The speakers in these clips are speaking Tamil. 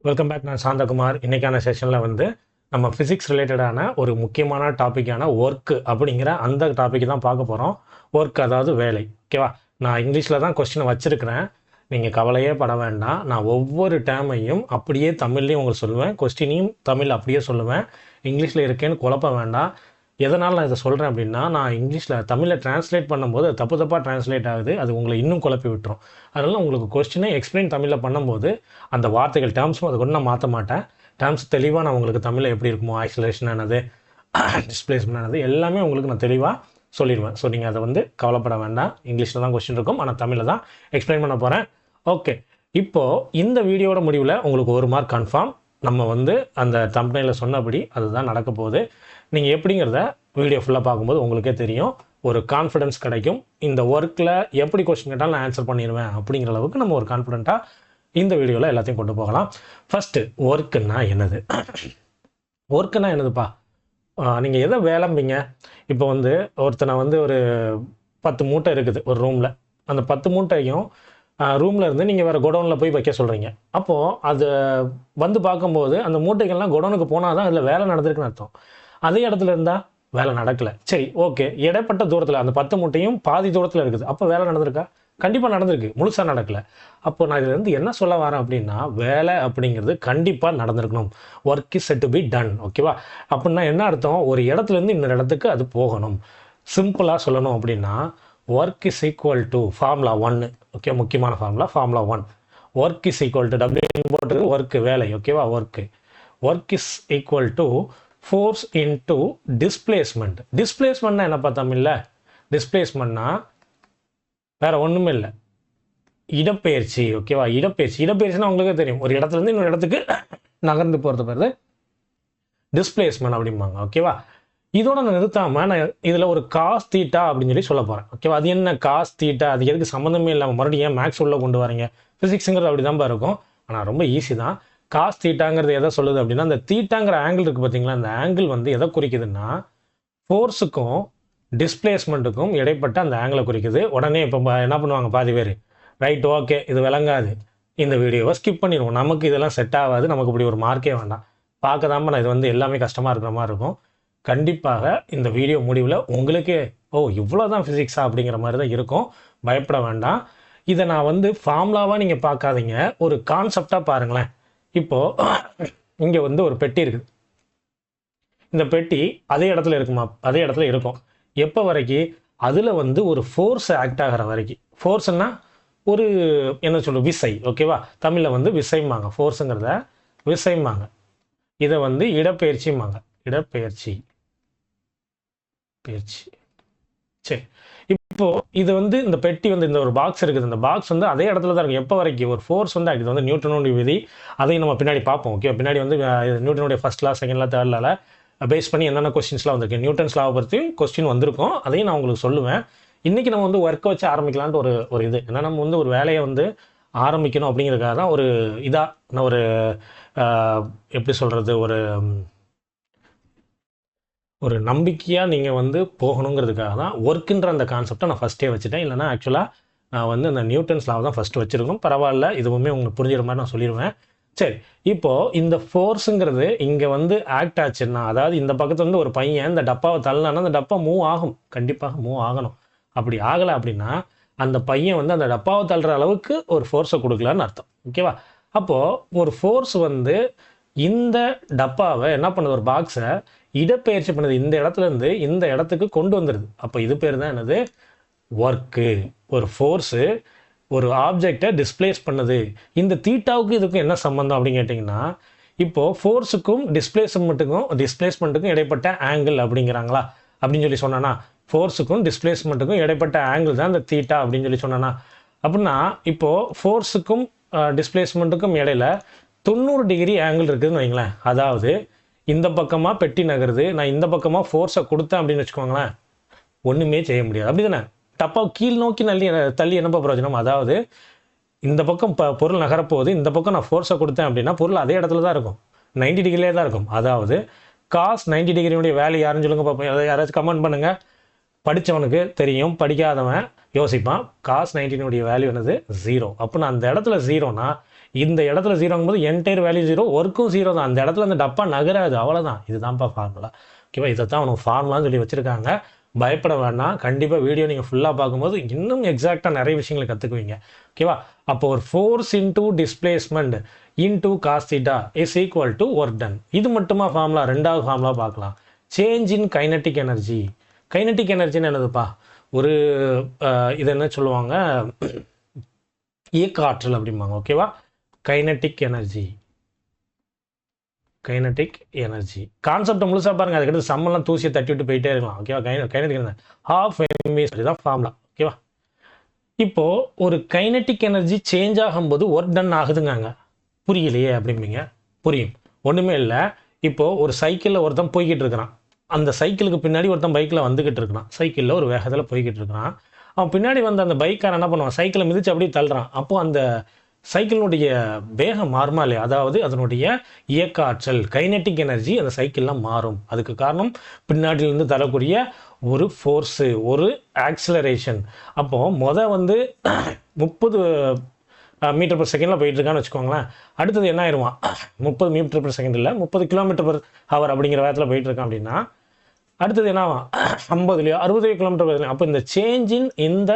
Welcome back. நான் சாந்தகுமார். இன்னைக்கான செஷனில் வந்து நம்ம ஃபிசிக்ஸ் ரிலேட்டடான ஒரு முக்கியமான டாப்பிக்கான ஒர்க்கு அப்படிங்கிற அந்த டாபிக் தான் பார்க்க போகிறோம். ஒர்க் அதாவது வேலை. ஓகேவா? நான் இங்கிலீஷில் தான் கொஸ்டினை வச்சுருக்கிறேன். நீங்கள் கவலையே பட வேண்டாம். நான் ஒவ்வொரு டேமையும் அப்படியே தமிழ்லையும் உங்களுக்கு சொல்லுவேன், கொஸ்டினையும் தமிழ் அப்படியே சொல்லுவேன். இங்கிலீஷில் இருக்கேன்னு குழப்ப வேண்டாம். எதனால் நான் இதை சொல்கிறேன் அப்படின்னா, நான் இங்கிலீஷில் தமிழில் ட்ரான்ஸ்லேட் பண்ணும்போது அது தப்பு தப்பாக ட்ரான்ஸ்லேட் ஆகுது. அது உங்களை இன்னும் குழப்பி விட்டுரும். அதனால் உங்களுக்கு கொஸ்டினை எக்ஸ்பிளைன் தமிழில் பண்ணும்போது அந்த வார்த்தைகள் டேர்ம்ஸும் அதை கூட நான் மாற்ற மாட்டேன். டேர்ம்ஸ் தெளிவாக நான் உங்களுக்கு தமிழில் எப்படி இருக்குமோ, ஆக்சிலேஷன் ஆனது, டிஸ்பிளேஸ்மெண்ட் ஆனது எல்லாமே உங்களுக்கு நான் தெளிவாக சொல்லிடுவேன். ஸோ நீங்கள் அதை வந்து கவலைப்பட வேண்டாம். இங்கிலீஷில் தான் கொஸ்டின் இருக்கும், ஆனால் தமிழில் தான் எக்ஸ்பிளைன் பண்ண போகிறேன். ஓகே, இப்போது இந்த வீடியோட முடிவில் உங்களுக்கு 1 மார்க் கன்ஃபார்ம். நம்ம வந்து அந்த தம்ப்நெயிலில் சொன்னபடி அதுதான் நடக்க போகுது. நீங்கள் எப்படிங்கிறத வீடியோ ஃபுல்லாக பார்க்கும்போது உங்களுக்கே தெரியும். ஒரு கான்ஃபிடன்ஸ் கிடைக்கும். இந்த ஒர்க்கில் எப்படி கொஸ்டின் கேட்டாலும் நான் ஆன்சர் பண்ணிடுவேன் அப்படிங்கிற அளவுக்கு நம்ம ஒரு கான்ஃபிடென்ட்டாக இந்த வீடியோவில் எல்லாத்தையும் கொண்டு போகலாம். ஃபஸ்ட்டு ஒர்க்குன்னா என்னது? ஒர்க்குன்னா என்னதுப்பா? நீங்கள் எதை வேலைம்பிங்க? இப்போ வந்து ஒருத்தனை வந்து ஒரு 10 மூட்டை இருக்குது ஒரு ரூமில். அந்த 10 மூட்டையும் ரூமில் இருந்து நீங்கள் வேறு குடோனில் போய் வைக்க சொல்கிறீங்க. அப்போது அது வந்து பார்க்கும்போது அந்த மூட்டைகள்லாம் குடோனுக்கு போனால் தான் அதில் வேலை நடந்திருக்குன்னு அர்த்தம். அதே இடத்துல இருந்தால் வேலை நடக்கலை. சரி, ஓகே, இடைப்பட்ட தூரத்தில் அந்த 10 மூட்டையும் பாதி தூரத்தில் இருக்குது. அப்போ வேலை நடந்திருக்கா? கண்டிப்பாக நடந்திருக்கு, முழுசாக நடக்கலை. அப்போ நான் இதிலேருந்து என்ன சொல்ல வரேன் அப்படின்னா, வேலை அப்படிங்கிறது கண்டிப்பாக நடந்திருக்கணும். Work is said to be done. ஓகேவா? அப்படின்னா என்ன அர்த்தம்? ஒரு இடத்துலேருந்து இன்னொரு இடத்துக்கு அது போகணும். சிம்பிளாக சொல்லணும் அப்படின்னா, work is equal to formula 1. Okay, முக்கியமான formula 1. Work is equal to W போட்டு ஒர்க்கு வேலை. ஓகேவா? Work is equal to force into displacement. டிஸ்பிளேஸ்மெண்ட்னா என்னப்பா தமிழில்? டிஸ்பிளேஸ்மெண்ட்னா வேற ஒன்றுமே இல்லை, இடப்பெயர்ச்சி. ஓகேவா? இடப்பெயர்ச்சினா உங்களுக்கே தெரியும், ஒரு இடத்துலேருந்து இன்னொரு இடத்துக்கு நகர்ந்து போகிறது பேர் டிஸ்பிளேஸ்மெண்ட் அப்படிம்பாங்க. ஓகேவா? இதோட நான் நிறுத்தாமல் நான் இதில் ஒரு காஸ் தீட்டா அப்படின்னு சொல்லி சொல்ல போகிறேன். ஓகேவா? அது என்ன காஸ் தீட்டா? அது எதுக்கு சம்மந்தமே இல்லாமல் மறுபடியும் ஏன் மேக்ஸ் உள்ள கொண்டு வரீங்க? ஃபிசிக்ஸுங்கிறது அப்படி தான்ப்பா இருக்கும். ஆனால் ரொம்ப ஈஸி தான். காஸ் தீட்டாங்கிறது எதை சொல்லுது அப்படின்னா, அந்த தீட்டாங்கிற ஆங்கிள் இருக்குது பார்த்தீங்களா? அந்த ஆங்கிள் வந்து எதை குறிக்குதுன்னா, ஃபோர்ஸுக்கும் டிஸ்பிளேஸ்மெண்ட்டுக்கும் இடைப்பட்ட அந்த ஆங்கிளை குறிக்குது. உடனே இப்போ என்ன பண்ணுவாங்க பாதி பேர், ரைட், ஓகே, இது விளங்காது, இந்த வீடியோவை ஸ்கிப் பண்ணிடுவோம், நமக்கு இதெல்லாம் செட் ஆகாது, நமக்கு இப்படி ஒரு மார்க்கே வேண்டாம், பார்க்க தான் நான் இது வந்து எல்லாமே கஷ்டமாக இருக்கிற மாதிரி இருக்கும். கண்டிப்பாக இந்த வீடியோ முடிவில் உங்களுக்கே ஓ இவ்வளோ தான் ஃபிசிக்ஸா அப்படிங்கிற மாதிரி தான் இருக்கும். பயப்பட வேண்டாம். இதை நான் வந்து ஃபார்முலாவாக நீங்கள் பார்க்காதீங்க, ஒரு கான்செப்டாக பாருங்களேன். இப்போது இங்கே வந்து ஒரு பெட்டி இருக்குது. இந்த பெட்டி அதே இடத்துல இருக்குமா? அதே இடத்துல இருக்கும். எப்போ வரைக்கும்? அதில் வந்து ஒரு ஃபோர்ஸ் ஆக்ட் ஆகிற வரைக்கும். ஃபோர்ஸ்னா ஒரு என்ன சொல்ல, விசை. ஓகேவா? தமிழில் வந்து விசைம்பாங்க. ஃபோர்ஸுங்கிறத விசைம்பாங்க. இதை வந்து இடப்பெயர்ச்சிம்பாங்க. இடப்பெயர்ச்சி. சரி, இப்போ இது வந்து இந்த பெட்டி வந்து இந்த ஒரு பாக்ஸ் இருக்குது. இந்த பாக்ஸ் வந்து அதே இடத்துல தான் இருக்கும். எப்போ வரைக்கும்? ஒரு ஃபோர்ஸ் வந்து இது வந்து நியூட்டனுடைய விதி. அதையும் நம்ம பின்னாடி பார்ப்போம். ஓகே, பின்னாடி வந்து நியூட்டனுடைய first law, second law, third லால பேஸ் பண்ணி என்னென்ன கொஸ்டின்ஸ்லாம் வந்திருக்கு, நியூட்டன்ஸ் லாவை பற்றி கொஸ்டின் வந்திருக்கும். அதையும் நான் உங்களுக்கு சொல்லுவேன். இன்றைக்கி நம்ம வந்து ஒர்க்கை வச்சு ஆரம்பிக்கலான்ட்டு ஒரு இது ஏன்னா, நம்ம வந்து ஒரு வேலையை வந்து ஆரம்பிக்கணும் அப்படிங்கிறதுக்காக தான் ஒரு இதாக ஒரு எப்படி சொல்கிறது, ஒரு நம்பிக்கையாக நீங்கள் வந்து போகணுங்கிறதுக்காக தான் ஒர்க்குன்ற அந்த கான்செப்டை நான் ஃபஸ்ட்டே வச்சுட்டேன். இல்லைனா ஆக்சுவலாக நான் வந்து அந்த நியூட்டன்ஸ் லாவை தான் ஃபஸ்ட்டு வச்சுருக்கோம். பரவாயில்ல, இதுவுமே உங்களுக்கு புரிஞ்சுற மாதிரி நான் சொல்லிடுவேன். சரி, இப்போது இந்த ஃபோர்ஸுங்கிறது இங்கே வந்து ஆக்ட் ஆச்சுன்னா, அதாவது இந்த பக்கத்து வந்து ஒரு பையன் இந்த டப்பாவை தள்ளினான்னா அந்த டப்பா மூவ் ஆகும். கண்டிப்பாக மூவ் ஆகணும். அப்படி ஆகலை அப்படின்னா அந்த பையன் வந்து அந்த டப்பாவை தள்ளுற அளவுக்கு ஒரு ஃபோர்ஸை கொடுக்கலான்னு அர்த்தம். ஓகேவா? அப்போது ஒரு ஃபோர்ஸ் வந்து இந்த டப்பாவை என்ன பண்ணுது, ஒரு பாக்ஸை இடப்பெயர்ச்சி பண்ணுது. இந்த இடத்துலேருந்து இந்த இடத்துக்கு கொண்டு வந்துடுது. அப்போ இது பேர் தான் என்னது? ஒர்க்கு. ஒரு ஃபோர்ஸு ஒரு ஆப்ஜெக்டை டிஸ்பிளேஸ் பண்ணுது. இந்த தீட்டாவுக்கு இதுக்கும் என்ன சம்மந்தம் அப்படின்னு கேட்டிங்கன்னா, இப்போது ஃபோர்ஸுக்கும் டிஸ்பிளேஸ்மெண்ட்டுக்கும் இடைப்பட்ட ஆங்கிள் அப்படிங்கிறாங்களா அப்படின்னு சொல்லி சொன்னான்னா, ஃபோர்ஸுக்கும் டிஸ்பிளேஸ்மெண்ட்டுக்கும் இடைப்பட்ட ஆங்கிள் தான் இந்த தீட்டா அப்படின்னு சொல்லி சொன்னான்னா, அப்படின்னா இப்போது ஃபோர்ஸுக்கும் டிஸ்பிளேஸ்மெண்ட்டுக்கும் இடையில 90 டிகிரி ஆங்கிள் இருக்குதுன்னு வைங்களேன். அதாவது இந்த பக்கமாக பெட்டி நகருது, நான் இந்த பக்கமாக ஃபோர்ஸை கொடுத்தேன் அப்படின்னு வச்சுக்கோங்களேன், ஒன்றுமே செய்ய முடியாது. அப்படி தானே? டப்பாவை கீழ் நோக்கி தள்ளி என்னப்பா பிரயோஜனம்? அதாவது இந்த பக்கம் பொருள் நகரப்போகுது, இந்த பக்கம் நான் ஃபோர்ஸை கொடுத்தேன் அப்படின்னா பொருள் அதே இடத்துல தான் இருக்கும், 90 டிகிரிலே தான் இருக்கும். அதாவது காஸ் 90 டிகிரியுடைய வேல்யூ யாருன்னு சொல்லுங்க பார்ப்போம். அதை யாராச்சும் கமெண்ட் பண்ணுங்கள். படித்தவனுக்கு தெரியும், படிக்காதவன் யோசிப்பான். காஸ் 90 வேல்யூ என்னது? 0. அப்போ நான் அந்த இடத்துல 0னா இந்த இடத்துல ஜீரோங்கும்போது என்டையர் வேல்யூ ஜீரோ, ஒர்க்கும் ஜீரோ தான். அந்த இடத்துல அந்த டப்பா நகராது, அவ்வளோதான். இதுதான்ப்பா ஃபார்முலா. ஓகேவா? இதை தான் அவனுக்கு ஃபார்முலான்னு சொல்லி வச்சுருக்காங்க. பயப்பட வேண்டாம். கண்டிப்பாக வீடியோ நீங்கள் ஃபுல்லாக பார்க்கும்போது இன்னும் எக்ஸாக்டாக நிறைய விஷயங்களை கற்றுக்குவீங்க. ஓகேவா? அப்போ ஒரு force into displacement into cos theta is equal to work done. இது மட்டுமா ஃபார்முலா? ரெண்டாவது ஃபார்முலா பார்க்கலாம். Change in kinetic energy. Kinetic எனர்ஜின்னு என்னதுப்பா? ஒரு இது என்ன சொல்லுவாங்க, இயக்க ஆற்றல் அப்படிம்பாங்க. ஓகேவா? Kinetic energy. கைனட்டிக் எனர்ஜி கான்செப்டை முழுசாக பாருங்கள். அதுக்கடுத்து சம்மெல்லாம் தூசியை தட்டி விட்டு போயிட்டே இருக்கலாம். ஓகேவா? கைனட்டிக் எனர்ஜி ஹாஃப் எம்வி தான் ஃபார்முலா. ஓகேவா? இப்போது ஒரு கைனட்டிக் எனர்ஜி சேஞ்ச் ஆகும்போது ஒர்க் டன் ஆகுதுங்க. புரியலையே அப்படிம்பீங்க. புரியும். ஒன்றுமே இல்லை. இப்போது ஒரு சைக்கிளில் ஒருத்தன் போய்கிட்டு இருக்கிறான். அந்த சைக்கிளுக்கு பின்னாடி ஒருத்தன் பைக்கில் வந்துக்கிட்டு இருக்கிறான். சைக்கிளில் ஒரு வேகத்தில் போய்கிட்டு இருக்கிறான். அவன் பின்னாடி வந்து அந்த பைக்காரன் என்ன பண்ணுவான்? சைக்கிளை மிதித்து அப்படியே தள்ளுறான். அப்போது அந்த சைக்கிளினுடைய வேகம் மாறுமா இல்லையா? அதாவது அதனுடைய இயக்க ஆற்றல், கைனட்டிக் எனர்ஜி அந்த சைக்கிளில் மாறும். அதுக்கு காரணம் பின்னாடியிலேருந்து தரக்கூடிய ஒரு ஃபோர்ஸு, ஒரு ஆக்சிலரேஷன். அப்போது வந்து 30 மீட்டர் பர் செகண்டில் போயிட்டு இருக்கான்னு வச்சுக்கோங்களேன். அடுத்தது என்ன ஆயிடுவான்? 30 மீட்டர் பர் செகண்ட் இல்லை, 30 கிலோமீட்டர் பர் ஹவர் அப்படிங்கிற வேகத்தில் போயிட்டு இருக்கான் அப்படின்னா அடுத்தது என்ன ஆகும்? 50 60 கிலோமீட்டர். அப்போ இந்த சேஞ்சின் இந்த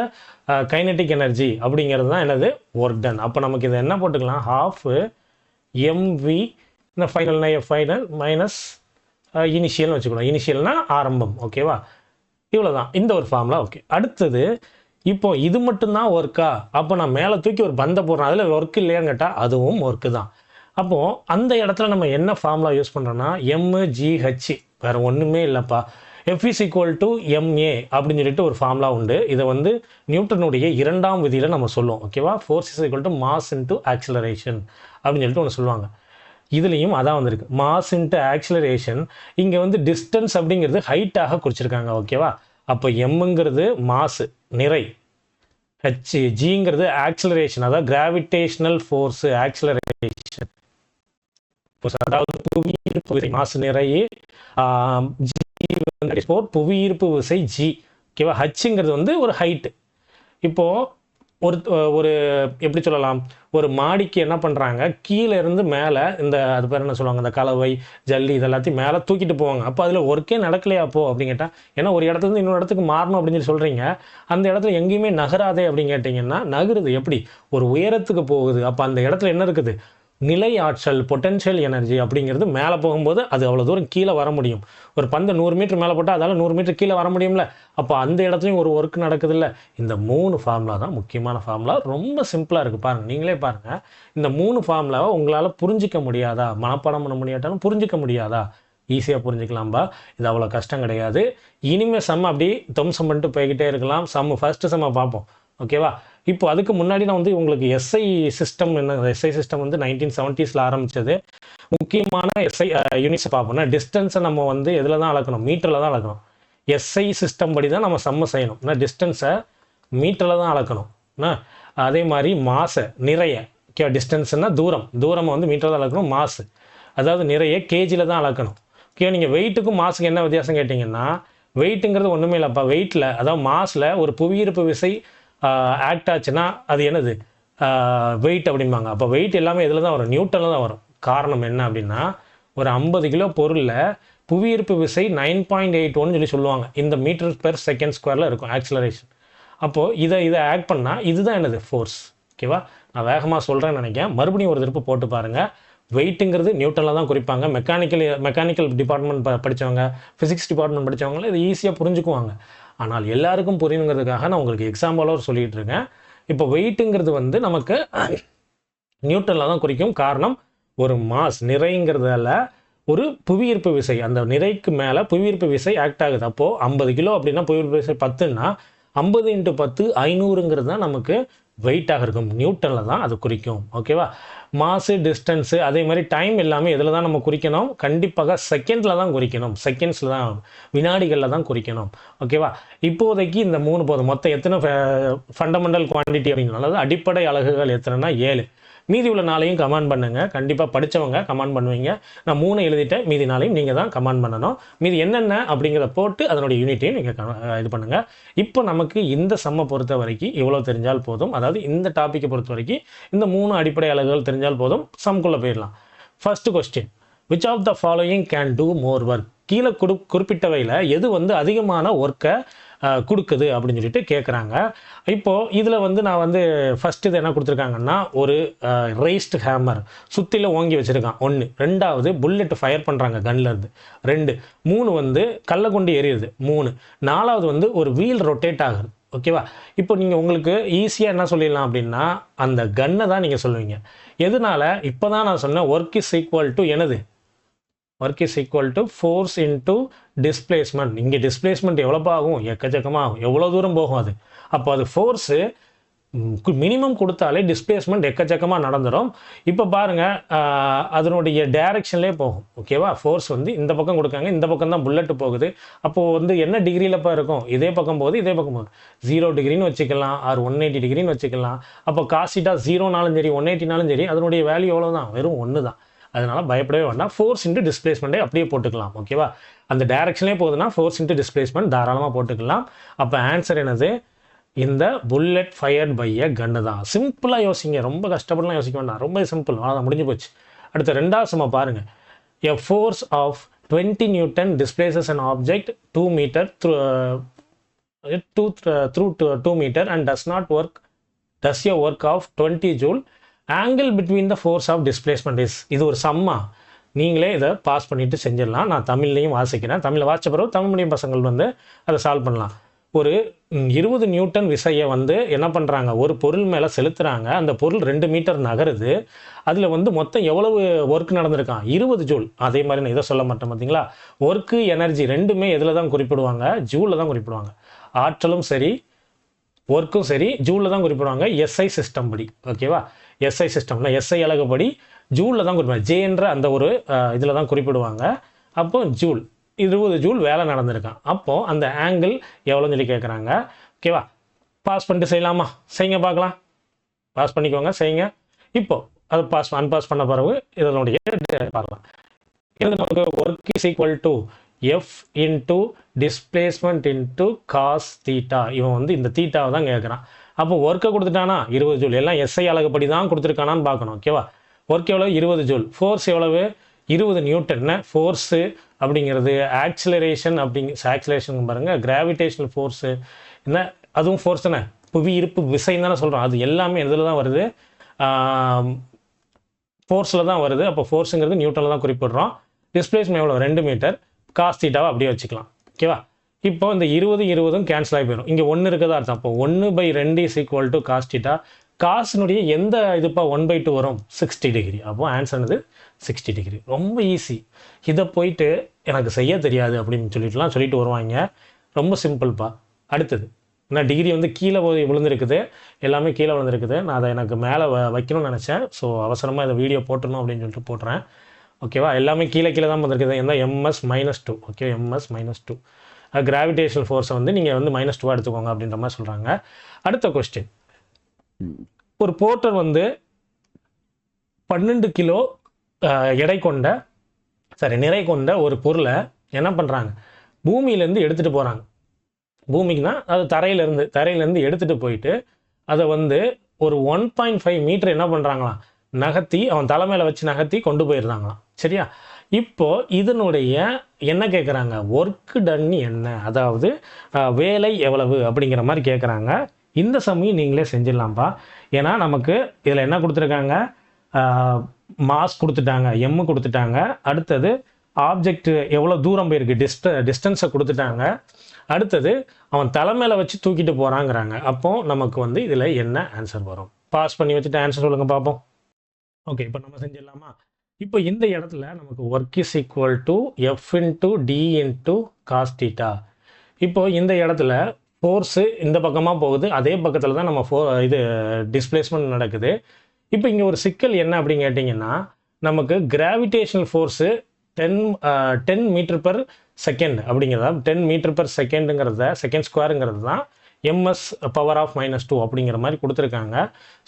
கைனட்டிக் எனர்ஜி அப்படிங்கிறது தான் என்னது? Work done. அப்போ நமக்கு இதை என்ன போட்டுக்கலாம்? ஹாஃப் எம்வி இந்த ஃபைனல் மைனஸ் இனிஷியல்னு வச்சுக்கலாம். இனிஷியல்னா ஆரம்பம். ஓகேவா? இவ்வளோ தான் இந்த ஒரு ஃபார்முலா. ஓகே. அடுத்தது இப்போ இது மட்டும்தான் ஒர்க்கா? அப்போ நான் மேலே தூக்கி ஒரு பந்தை போடுறேன், அதில் ஒர்க் இல்லையான்னு கேட்டால் அதுவும் ஒர்க்கு தான். அப்போது அந்த இடத்துல நம்ம என்ன ஃபார்முலா யூஸ் பண்ணுறோன்னா எம்ஜிஹெச், வேறு ஒன்றுமே இல்லைப்பா. F is equal to MA அப்படின்னு சொல்லிட்டு ஒரு ஃபார்முலா உண்டு. இதை வந்து நியூட்டனுடைய இரண்டாம் விதியில் நம்ம சொல்லுவோம். ஓகேவா? Force is equal to mass into acceleration அப்படின்னு சொல்லிட்டு ஒன்று சொல்லுவாங்க. இதுலேயும் அதான் வந்திருக்கு, மாஸ் இன்ட்டு ஆக்சிலரேஷன். இங்கே வந்து டிஸ்டன்ஸ் அப்படிங்கிறது ஹைட்டாக குறிச்சிருக்காங்க. ஓகேவா? அப்போ எம்ங்கிறது மாசு, நிறை. ஜிங்கிறது ஆக்சிலரேஷன், அதாவது கிராவிடேஷனல் ஃபோர்ஸு, ஆக்சிலரேஷன். அதாவது புவியீர்ப்பு விசை மாசு நிறை, புவியீர்ப்பு விசை ஜி. ஓகேவா? ஹச்சுங்கிறது வந்து ஒரு ஹைட்டு. இப்போது ஒரு எப்படி சொல்லலாம், ஒரு மாடிக்கு என்ன பண்ணுறாங்க, கீழே இருந்து மேலே இந்த அது பேர் என்ன சொல்லுவாங்க, இந்த கலவை ஜல்லி இதெல்லாத்தையும் மேலே தூக்கிட்டு போவாங்க. அப்போ அதில் ஒர்க்கே நடக்கலையா அப்போ அப்படின்னு கேட்டால், ஏன்னா ஒரு இடத்துலேருந்து இன்னொரு இடத்துக்கு மாறணும் அப்படின்னு சொல்லி சொல்கிறீங்க, அந்த இடத்துல எங்கேயுமே நகராதே அப்படின்னு கேட்டிங்கன்னா நகருது. எப்படி? ஒரு உயரத்துக்கு போகுது. அப்போ அந்த இடத்துல என்ன இருக்குது? நிலை ஆற்றல், பொட்டென்ஷியல் எனர்ஜி அப்படிங்கிறது மேலே போகும்போது அது அவ்வளோ தூரம் கீழே வர முடியும். ஒரு பந்து 100 மீட்டர் மேலே போட்டால் அதால் 100 மீட்டர் கீழே வர முடியும்ல. அப்போ அந்த இடத்துலையும் ஒரு ஒர்க் நடக்குது இல்லை. இந்த 3 ஃபார்முலா தான் முக்கியமான ஃபார்முலா. ரொம்ப சிம்பிளாக இருக்குது பாருங்கள். நீங்களே பாருங்கள். இந்த 3 ஃபார்முலாவை உங்களால் புரிஞ்சிக்க முடியாதா? மனப்பாடம் பண்ண முடியாட்டாலும் புரிஞ்சிக்க முடியாதா? ஈஸியாக புரிஞ்சுக்கலாம்பா. இது அவ்வளோ கஷ்டம் கிடையாது. இனிமேல் சம் அப்படி தம்சம் பண்ணிட்டு போய்கிட்டே இருக்கலாம். ஃபஸ்ட்டு செம்மை பார்ப்போம். ஓகேவா? இப்போ அதுக்கு முன்னாடி நான் வந்து உங்களுக்கு எஸ்ஐ சிஸ்டம் என்ன, எஸ்ஐ சிஸ்டம் வந்து 1970s ஆரம்பித்தது. முக்கியமான எஸ்ஐ யூனிட்ஸை பார்ப்போம்னா டிஸ்டன்ஸை நம்ம வந்து எதில் தான் அளக்கணும்? மீட்டரில் தான் அளக்கணும். எஸ்ஐ சிஸ்டம் படி தான் நம்ம சம்ம செய்யணும். ஏன்னா டிஸ்டன்ஸை மீட்டரில் தான் அளக்கணும். அதே மாதிரி மாசை, நிறைய. ஓகே, டிஸ்டன்ஸ்னால் தூரம் வந்து மீட்டரில் தான் அளக்கணும். மாசு அதாவது நிறைய கேஜியில் தான் அளக்கணும். ஓகே, நீங்கள் வெயிட்டுக்கும் மாசுக்கு என்ன வித்தியாசம் கேட்டிங்கன்னா, வெயிட்டுங்கிறது ஒன்றுமே இல்லைப்பா. வெயிட்டில் அதாவது மாசில் ஒரு புவியீர்ப்பு விசை ஆக்ட் ஆச்சுன்னா அது என்னது? வெயிட் அப்படிம்பாங்க. அப்போ வெயிட் எல்லாமே இதில் தான் வரும், நியூட்டனில் தான் வரும். காரணம் என்ன அப்படின்னா, ஒரு 50 கிலோ பொருளில் புவியீர்ப்பு விசை 9.81 சொல்லி சொல்லுவாங்க. இந்த மீட்டர் பெர் செகண்ட் ஸ்கொயரில் இருக்கும் ஆக்சிலரேஷன். அப்போது இதை ஆக்ட் பண்ணால் இதுதான் என்னது? ஃபோர்ஸ். ஓகேவா? நான் வேகமாக சொல்கிறேன்னு நினைக்கிறேன். மறுபடியும் ஒரு திருப்பு போட்டு பாருங்கள். வெயிட்டுங்கிறது நியூட்டனில் தான் குறிப்பாங்க. மெக்கானிக்கல் டிபார்ட்மெண்ட் படித்தவங்க, ஃபிசிக்ஸ் டிபார்ட்மெண்ட் படித்தவங்கள இது ஈஸியாக புரிஞ்சுக்குவாங்க. ஆனால் எல்லாருக்கும் புரியணுங்கிறதுக்காக நான் உங்களுக்கு எக்ஸாம்பிளோடு சொல்லிகிட்டு இருக்கேன். இப்போ வெயிட்டுங்கிறது வந்து நமக்கு நியூட்டனில் தான் குறிக்கும். காரணம், ஒரு மாஸ் நிறைங்கிறதால ஒரு புவியீர்ப்பு விசை, அந்த நிறைக்கு மேலே புவியீர்ப்பு விசை ஆக்ட் ஆகுது. அப்போது 50 கிலோ அப்படின்னா புவியீர்ப்பு விசை 10ன்னா 50 × 10 500ங்கிறது தான் நமக்கு வெயிட்டாக இருக்கும். நியூட்டனில் தான் அது குறிக்கும். ஓகேவா? மாசு, டிஸ்டன்ஸு, அதே மாதிரி டைம் எல்லாமே இதில் தான் நம்ம குறிக்கணும். கண்டிப்பாக செகண்டில் தான் குறிக்கணும். செகண்ட்ஸில் தான், வினாடிகளில் தான் குறிக்கணும். ஓகேவா? இப்போதைக்கு இந்த 3 போதும். மொத்தம் எத்தனை ஃபண்டமெண்டல் குவான்டிட்டி அப்படிங்கிறது, அடிப்படை அலகுகள் எத்தனைன்னா 7. மீதி உள்ள 4ஐயும் கமெண்ட் பண்ணுங்கள். கண்டிப்பாக படித்தவங்க கமெண்ட் பண்ணுவீங்க. நான் 3 எழுதிட்டேன், மீதி 4ஐயும் நீங்கள் தான் கமெண்ட் பண்ணணும். மீதி என்னென்ன அப்படிங்கிறத போட்டு அதனுடைய யூனிட்டையும் நீங்கள் இது பண்ணுங்கள். இப்போ நமக்கு இந்த சம்மை பொறுத்த வரைக்கும் இவ்வளோ தெரிஞ்சால் போதும். அதாவது இந்த டாப்பிக்கை பொறுத்த வரைக்கும் இந்த 3 அடிப்படை அலகுகள் தெரிஞ்சால் போதும். சம்குள்ளே போயிடலாம். First question, which of the following can do more work? கீழே குறிப்பிட்டவையில் எது வந்து அதிகமான ஒர்க்கை கொடுக்குது அப்படின்னு சொல்லிட்டு கேட்குறாங்க. இப்போது இதில் நான் ஃபஸ்ட்டு இது என்ன கொடுத்துருக்காங்கன்னா, ஒரு ரைஸ்டு ஹேமர் சுற்றில ஓங்கி வச்சுருக்கான் 1, 2வது புல்லெட் ஃபயர் பண்ணுறாங்க கன்லேருந்து 2, 3 கல்லை கொண்டு எரியுது 3, 4வது ஒரு வீல் ரொட்டேட் ஆகுது. ஓகேவா? இப்போ நீங்கள் உங்களுக்கு ஈஸியாக என்ன சொல்லிடலாம் அப்படின்னா, அந்த கன்னை தான் நீங்கள் சொல்லுவீங்க. எதனால? இப்போ தான் நான் சொன்னேன் ஒர்க் இஸ் ஈக்குவல் டு என்னது? Work is equal to force into displacement. இங்கே டிஸ்பிளேஸ்மெண்ட் எவ்வளோப்பா ஆகும்? எக்கச்சக்கமாக ஆகும். எவ்வளோ தூரம் போகும் அது? அப்போ அது ஃபோர்ஸு மினிமம் கொடுத்தாலே டிஸ்பிளேஸ்மெண்ட் எக்கச்சக்கமாக நடந்துடும். இப்போ பாருங்கள், அதனுடைய டைரக்ஷன்லேயே போகும். ஓகேவா? ஃபோர்ஸ் இந்த பக்கம் கொடுக்காங்க, இந்த பக்கம் தான் புல்லட்டு போகுது. அப்போது என்ன டிகிரியிலப்போ இருக்கும்? இதே பக்கம் போகுது, இதே பக்கம் போகுது. 0 டிகிரின்னு வச்சுக்கலாம், ஆர் 180 டிகிரின்னு வச்சுக்கலாம். அப்போ காசிட்டா 0னாலும் சரி 180னாலும் சரி அதனுடைய வேல்யூ எவ்வளோ தான்? வெறும் 1 தான். அதனால் பயப்படவே வேண்டாம். ஃபோர்ஸ் இன்ட்டு டிஸ்பிளேஸ்மெண்ட்டே அப்படியே போட்டுக்கலாம். ஓகேவா? அந்த டைரக்ஷன்லேயே போகுதுன்னா ஃபோர்ஸ் இன்ட்டு டிஸ்பிளேஸ்மெண்ட் தாராளமாக போட்டுக்கலாம். அப்போ ஆன்சர் என்னது? இந்த புல்லட் ஃபயர்ட் பை எ கன்னு தான். சிம்பிளாக யோசிங்க, ரொம்ப கஷ்டப்படலாம் யோசிக்க வேண்டாம். ரொம்ப சிம்பிள், அதான் முடிஞ்சு போச்சு. அடுத்த 2வது சம பாருங்கள். A force of 20 Newton displaces an object 2 meter through 2 meter and does a work of 20 joule. Angle between the force of displacement is. இது ஒரு சம்மா. நீங்களே இதை பாஸ் பண்ணிவிட்டு செஞ்சிடலாம். நான் தமிழ்லையும் வாசிக்கிறேன். தமிழில் வாசித்த பிறகு தமிழ் மீடியம் பசங்கள் அதை சால்வ் பண்ணலாம். ஒரு 20 நியூட்டன் விசையை என்ன பண்ணுறாங்க? ஒரு பொருள் மேலே செலுத்துகிறாங்க. அந்த பொருள் 2 மீட்டர் நகருது. அதில் மொத்தம் எவ்வளவு ஒர்க் நடந்திருக்கான்? 20 ஜூல். அதே மாதிரி நான் இதை சொல்ல மாட்டேன் பார்த்தீங்களா? ஒர்க்கு எனர்ஜி ரெண்டுமே எதில் தான் குறிப்பிடுவாங்க? ஜூலில் தான் குறிப்பிடுவாங்க. ஆற்றலும் சரி ஒர்க்கும் சரி ஜூலில் தான் குறிப்பிடுவாங்க எஸ்ஐ சிஸ்டம் படி. ஓகேவா? எஸ்ஐ சிஸ்டம்னா எஸ்ஐ அலகுப்படி ஜூலில் தான் குறிப்பிடுவாங்க. ஜேன்ற அந்த ஒரு இதில் தான் குறிப்பிடுவாங்க. அப்போ ஜூல் 20 ஜூல் வேலை நடந்திருக்கான். அப்போது அந்த ஆங்கிள் எவ்வளோன்னு சொல்லி கேட்குறாங்க. ஓகேவா? பாஸ் பண்ணிட்டு செய்யலாமா? செய்யுங்க பார்க்கலாம். பாஸ் பண்ணிக்கோங்க, செய்யுங்க. இப்போது அது அன்பாஸ் பண்ண பிறகு இதனுடைய பார்க்கலாம். இது நமக்கு work is equal to F into displacement into cos theta. இவன் இந்த தீட்டாவை தான் கேட்குறான். அப்போ ஒர்க்கை கொடுத்துட்டானா 20 ஜூல். எல்லாம் எஸ்ஐ அலகுப்படி தான் கொடுத்துருக்கானான்னு பார்க்கணும். ஓகேவா? ஒர்க் எவ்வளோ? 20 ஜூல். ஃபோர்ஸ் எவ்வளவு? 20 நியூட்டன்னு. ஃபோர்ஸு அப்படிங்கிறது ஆக்சிலரேஷன் ஆக்சிலரேஷன் பாருங்கள், கிராவிடேஷனல் ஃபோர்ஸு என்ன, அதுவும் ஃபோர்ஸ் தானே, புவி ஈர்ப்பு விசைன்னு தானே சொல்கிறோம். அது எல்லாமே எதில் தான் வருது? ஃபோர்ஸில் தான் வருது. அப்போ ஃபோர்ஸுங்கிறது நியூட்டனில் தான் குறிப்பிடுறோம். டிஸ்பிளேஸ்மெண்ட் எவ்வளோ? 2 மீட்டர். காஸ் தீட்டாவை அப்படியே வச்சுக்கலாம். ஓகேவா? இப்போ இந்த 20 கேன்சல் ஆகி போயிடும். இங்கே 1 இருக்கதா அர்த்தம். அப்போ 1/2 is equal to cos theta. காசினுடைய எந்த இதுப்பா 1/2 வரும்? 60 டிகிரி. அப்போ ஆன்சர்னது 60 டிகிரி. ரொம்ப ஈஸி. இதை போயிட்டு எனக்கு செய்ய தெரியாது அப்படின்னு சொல்லிட்டு வருவாங்க. ரொம்ப சிம்பிள்ப்பா. அடுத்தது நான் டிகிரி கீழே விழுந்திருக்குது, எல்லாமே கீழே விழுந்திருக்குது. நான் அதை எனக்கு மேலே வைக்கணும்னு நினச்சேன். ஸோ அவசரமாக இதை வீடியோ போட்டணும் அப்படின்னு சொல்லிட்டு போட்டுறேன். ஓகேவா? எல்லாமே கீழே தான் வந்திருக்குது. எந்த -2. ஓகே, -2. கிராவிடேஷனல் ஃபோர்ஸை நீங்கள் -2 எடுத்துக்கோங்க அப்படின்ற மாதிரி சொல்கிறாங்க. அடுத்த கொஸ்டின், ஒரு போர்ட்டர் 12 கிலோ நிறை கொண்ட ஒரு பொருளை என்ன பண்ணுறாங்க? பூமியிலேருந்து எடுத்துகிட்டு போகிறாங்க. பூமிக்குன்னா அது தரையிலேருந்து எடுத்துகிட்டு போயிட்டு அதை ஒரு 1.5 மீட்டர் என்ன பண்ணுறாங்களாம்? நகர்த்தி அவன் தலைமையில் வச்சு நகர்த்தி கொண்டு போயிடுறாங்களாம். சரியா? இப்போ இதனுடைய என்ன கேட்குறாங்க? ஒர்க்கு டன் என்ன, அதாவது வேலை எவ்வளவு அப்படிங்கிற மாதிரி கேட்குறாங்க. இந்த சமயம் நீங்களே செஞ்சிடலாம்ப்பா. ஏன்னா நமக்கு இதில் என்ன கொடுத்துருக்காங்க? மாஸ் கொடுத்துட்டாங்க, எம்மு கொடுத்துட்டாங்க. அடுத்தது ஆப்ஜெக்ட் எவ்வளோ தூரம் போயிருக்கு, டிஸ்டன்ஸை கொடுத்துட்டாங்க. அடுத்தது அவன் தலைமையில் வச்சு தூக்கிட்டு போகிறாங்கிறாங்க. அப்போ நமக்கு இதில் என்ன ஆன்சர் வரும்? பாஸ் பண்ணி வச்சுட்டு ஆன்சர் சொல்லுங்கள் பார்ப்போம். ஓகே, இப்போ நம்ம செஞ்சிடலாமா? இப்போ இந்த இடத்துல நமக்கு work is equal to F into D into cos theta. இப்போ இந்த இடத்துல ஃபோர்ஸு இந்த பக்கமாக போகுது, அதே பக்கத்தில் தான் நம்ம டிஸ்பிளேஸ்மெண்ட் நடக்குது. இப்போ இங்கே ஒரு சிக்கல் என்ன அப்படின்னு கேட்டிங்கன்னா, நமக்கு gravitational force 10 metre per second அப்படிங்கிறதா, 10 மீட்டர் பெர் செகண்டுங்கிறத செகண்ட் ஸ்கொயருங்கிறது தான் எம்எஸ் பவர் ஆஃப் -2 அப்படிங்கிற மாதிரி கொடுத்துருக்காங்க.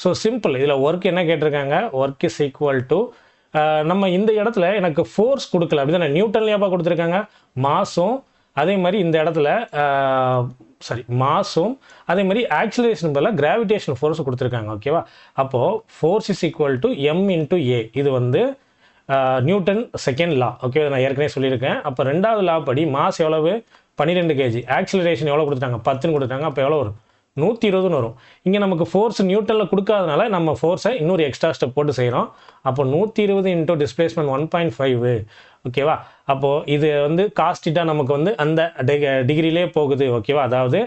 So simple. இதில் ஒர்க் என்ன கேட்டிருக்காங்க, ஒர்க் இஸ் ஈக்குவல் டு நம்ம இந்த இடத்துல எனக்கு ஃபோர்ஸ் கொடுக்கல, அப்படி தானே, நியூட்டன்லையாப்பா கொடுத்துருக்காங்க. மாஸும் அதே மாதிரி இந்த இடத்துல மாஸும் அதே மாதிரி ஆக்சிலரேஷன் பதிலாக கிராவிடேஷன் ஃபோர்ஸ் கொடுத்துருக்காங்க. ஓகேவா? அப்போது force is equal to m × a. இது வந்து நியூட்டன் செகண்ட் லா. ஓகே, நான் ஏற்கனவே சொல்லியிருக்கேன். அப்போ ரெண்டாவது லா படி மாஸ் எவ்வளவு, 12 kg. ஆக்சிலரேஷன் எவ்வளோ கொடுத்துட்டாங்க, 10ன்னு கொடுத்துட்டாங்க. அப்போ எவ்வளோ வரும், 120ன்னு வரும். இங்கே நமக்கு ஃபோர்ஸ் நியூட்டனில் கொடுக்காதனால நம்ம ஃபோர்ஸை இன்னொரு எக்ஸ்ட்ரா ஸ்டெப் போட்டு செய்கிறோம். அப்போ 120 × டிஸ்பிளேஸ்மெண்ட் 1.5. ஓகேவா? அப்போது இது வந்து காஸ்டிட்டா நமக்கு வந்து அந்த டிகிரிலே போகுது. ஓகேவா? அதாவது